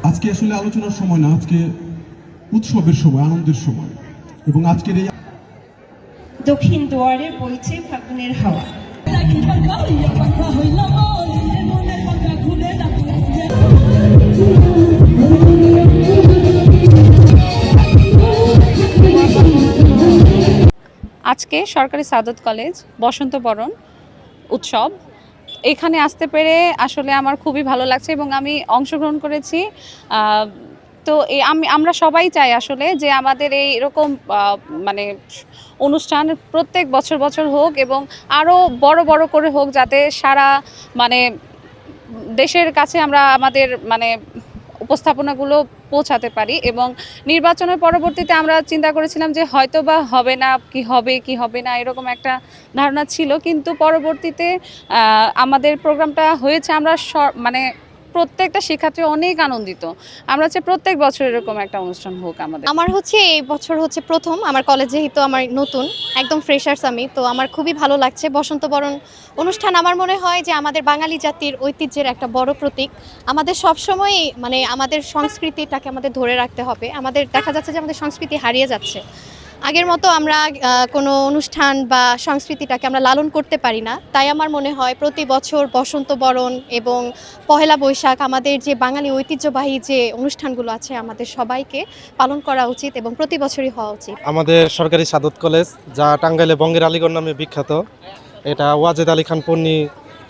আজকে আসলে আলোচনার সময় না, আজকে উৎসবের সময়, আনন্দের সময়। এবং আজকের এই দক্ষিণ দুয়ারে বইছে ফাগুনের হাওয়া। আজকে সরকারি সাদত কলেজ বসন্ত বরণ উৎসব, এখানে আসতে পেরে আসলে আমার খুবই ভালো লাগছে এবং আমি অংশগ্রহণ করেছি। তো আমরা সবাই চাই আসলে যে আমাদের এই এরকম মানে অনুষ্ঠান প্রত্যেক বছর বছর হোক এবং আরও বড় বড় করে হোক, যাতে সারা মানে দেশের কাছে আমরা আমাদের মানে উপস্থাপনাগুলো পৌঁছাতে পারি। এবং নির্বাচনের পরবর্তীতে আমরা চিন্তা করেছিলাম যে হয়তো বা হবে না, কি হবে না এরকম একটা ধারণা ছিল, কিন্তু পরবর্তীতে আমাদের প্রোগ্রামটা হয়েছে। আমরা মানে প্রত্যেকটা শিক্ষার্থী অনেক আনন্দিত। আমরা চাই প্রত্যেক বছর এরকম একটা অনুষ্ঠান হোক আমাদের। আমার এই বছর প্রথম আমার কলেজে, তো আমার নতুন একদম ফ্রেশার্স আমি, তো আমার খুবই ভালো লাগছে। বসন্ত বরণ অনুষ্ঠান আমার মনে হয় যে আমাদের বাঙালি জাতির ঐতিহ্যের একটা বড় প্রতীক। আমাদের সবসময় মানে আমাদের সংস্কৃতিটাকে আমাদের ধরে রাখতে হবে। আমাদের দেখা যাচ্ছে যে আমাদের সংস্কৃতি হারিয়ে যাচ্ছে। আগের মতো আমরা কোনো অনুষ্ঠান বা সংস্কৃতিটাকে আমরা লালন করতে পারি না। তাই আমার মনে হয় প্রতি বছর বসন্ত বরণ এবং পহেলা বৈশাখ আমাদের যে বাঙালি ঐতিহ্যবাহী যে অনুষ্ঠানগুলো আছে আমাদের সবাইকে পালন করা উচিত এবং প্রতি বছরই হওয়া উচিত। আমাদের সরকারি সাদত কলেজ, যা টাঙ্গাইলে বঙ্গের আলীগড় নামে বিখ্যাত, এটা ওয়াজেদ আলী খান পন্নী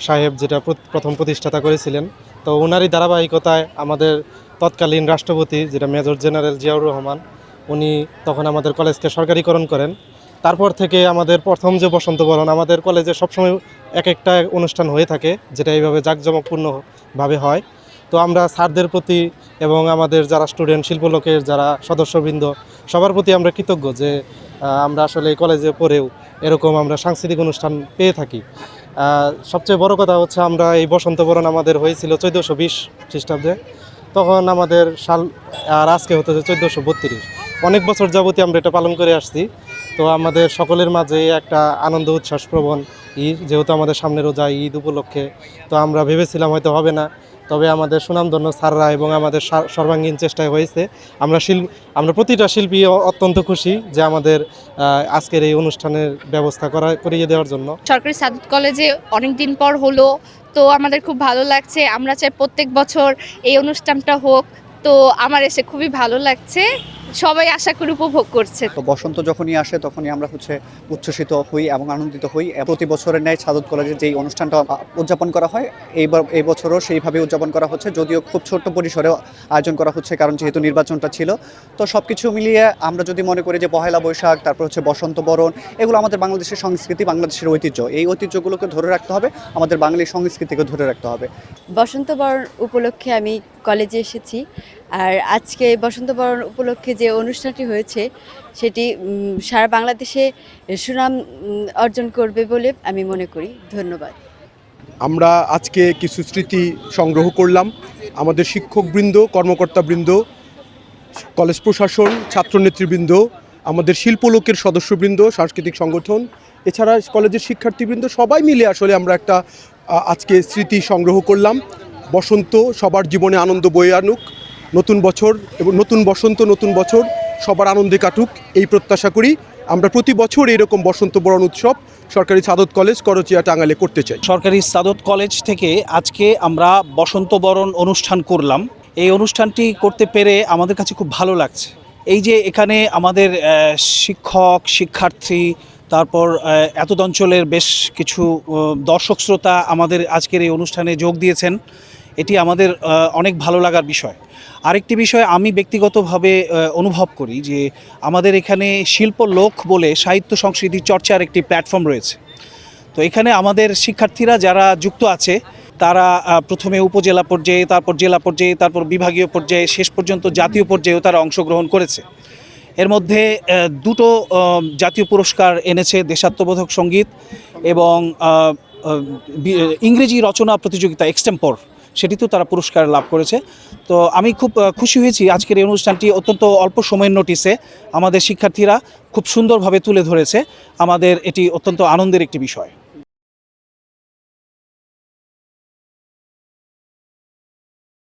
সাহেব যেটা প্রথম প্রতিষ্ঠাতা করেছিলেন। তো ওনারই ধারাবাহিকতায় আমাদের তৎকালীন রাষ্ট্রপতি যেটা মেজর জেনারেল জিয়াউর রহমান, উনি তখন আমাদের কলেজকে সরকারিকরণ করেন। তারপর থেকে আমাদের প্রথম যে বসন্ত বরণ, আমাদের কলেজে সবসময় এক একটা অনুষ্ঠান হয়ে থাকে যেটা এইভাবে জাঁকজমকপূর্ণভাবে হয়। তো আমরা স্যারদের প্রতি এবং আমাদের যারা স্টুডেন্ট, শিল্পলোকের যারা সদস্যবৃন্দ, সবার প্রতি আমরা কৃতজ্ঞ যে আমরা আসলে এই কলেজে পড়েও এরকম আমরা সাংস্কৃতিক অনুষ্ঠান পেয়ে থাকি। সবচেয়ে বড় কথা হচ্ছে আমরা এই বসন্ত বরণ আমাদের হয়েছিল 1420 খ্রিস্টাব্দে, তখন আমাদের সাল, আর আজকে হতেছে 1432। অনেক বছর যাবতীয় আমরা এটা পালন করে আসছি। তো আমাদের সকলের মাঝে একটা আনন্দ উচ্ছ্বাস প্রবণ ঈদ, যেহেতু আমাদের সামনে রোজা ঈদ উপলক্ষে। তো আমরা ভেবেছিলাম হয়তো হবে না, তবে আমাদের সুনামধন্য স্যাররা এবং আমাদের সর্বাঙ্গীন চেষ্টায় হয়েছে। আমরা প্রতিটা শিল্পী অত্যন্ত খুশি যে আমাদের আজকের এই অনুষ্ঠানের ব্যবস্থা করিয়ে দেওয়ার জন্য। সরকারি সাদত কলেজে অনেক দিন পর হলো, তো আমাদের খুব ভালো লাগছে। আমরা চাই প্রত্যেক বছর এই অনুষ্ঠানটা হোক, তো আমার এসে খুবই ভালো লাগছে। সবাই আশা করি উপভোগ করছে। তো বসন্ত যখনই আসে তখনই আমরা উচ্ছ্বসিত হই এবং আনন্দিত হই। প্রতি বছরের ন্যায় সাদত কলেজে যেই অনুষ্ঠানটা উদযাপন করা হয়, এই বছরও সেইভাবে উদযাপন করা হচ্ছে, যদিও খুব ছোট্ট পরিসরে আয়োজন করা হচ্ছে, কারণ যেহেতু নির্বাচনটা ছিল। তো সব কিছু মিলিয়ে আমরা যদি মনে করি যে পহেলা বৈশাখ, তারপর বসন্ত বরণ, এগুলো আমাদের বাংলাদেশের সংস্কৃতি, বাংলাদেশের ঐতিহ্য। এই ঐতিহ্যগুলোকে ধরে রাখতে হবে, আমাদের বাঙালি সংস্কৃতিকে ধরে রাখতে হবে। বসন্ত বরণ উপলক্ষে আমি কলেজে এসেছি, আর আজকে বসন্ত বরণ উপলক্ষে যে অনুষ্ঠানটি হয়েছে সেটি সারা বাংলাদেশে সুনাম অর্জন করবে বলে আমি মনে করি। ধন্যবাদ। আমরা আজকে কিছু স্মৃতি সংগ্রহ করলাম। আমাদের শিক্ষকবৃন্দ, কর্মকর্তাবৃন্দ, কলেজ প্রশাসন, ছাত্রনেতৃবৃন্দ, আমাদের শিল্পলোকের সদস্যবৃন্দ, সাংস্কৃতিক সংগঠন, এছাড়া কলেজের শিক্ষার্থীবৃন্দ, সবাই মিলে আসলে আমরা একটা আজকে স্মৃতি সংগ্রহ করলাম। বসন্ত সবার জীবনে আনন্দ বয়ে আনুক, নতুন বছর এবং নতুন বসন্ত, নতুন বছর সবার আনন্দে কাটুক, এই প্রত্যাশা করি। আমরা প্রতি বছর এরকম বসন্ত বরণ উৎসব সরকারি সাদত কলেজ করচিয়া টাঙ্গাইলে করতে চাই। সরকারি সাদত কলেজ থেকে আজকে আমরা বসন্ত বরণ অনুষ্ঠান করলাম। এই অনুষ্ঠানটি করতে পেরে আমাদের কাছে খুব ভালো লাগছে। এই যে এখানে আমাদের শিক্ষক, শিক্ষার্থী, তারপর এতদ অঞ্চলের বেশ কিছু দর্শক শ্রোতা আমাদের আজকের এই অনুষ্ঠানে যোগ দিয়েছেন, এটি আমাদের অনেক ভালো লাগার বিষয়। আরেকটি বিষয় আমি ব্যক্তিগতভাবে অনুভব করি যে আমাদের এখানে শিল্পলোক বলে সাহিত্য সংস্কৃতি চর্চার একটি প্ল্যাটফর্ম রয়েছে। তো এখানে আমাদের শিক্ষার্থীরা যারা যুক্ত আছে তারা প্রথমে উপজেলা পর্যায়ে, তারপর জেলা পর্যায়ে, তারপর বিভাগীয় পর্যায়ে, শেষ পর্যন্ত জাতীয় পর্যায়েও তারা অংশগ্রহণ করেছে। এর মধ্যে দুটো জাতীয় পুরস্কার এনেছে, দেশাত্মবোধক সঙ্গীত এবং ইংরেজি রচনা প্রতিযোগিতা এক্সটেম্পর, সেটিতেও তারা পুরস্কার লাভ করেছে। তো আমি খুব খুশি হয়েছি আজকের এই অনুষ্ঠানটি অত্যন্ত অল্প সময়ের নোটিসে আমাদের শিক্ষার্থীরা খুব সুন্দরভাবে তুলে ধরেছে। আমাদের এটি অত্যন্ত আনন্দের একটি বিষয়।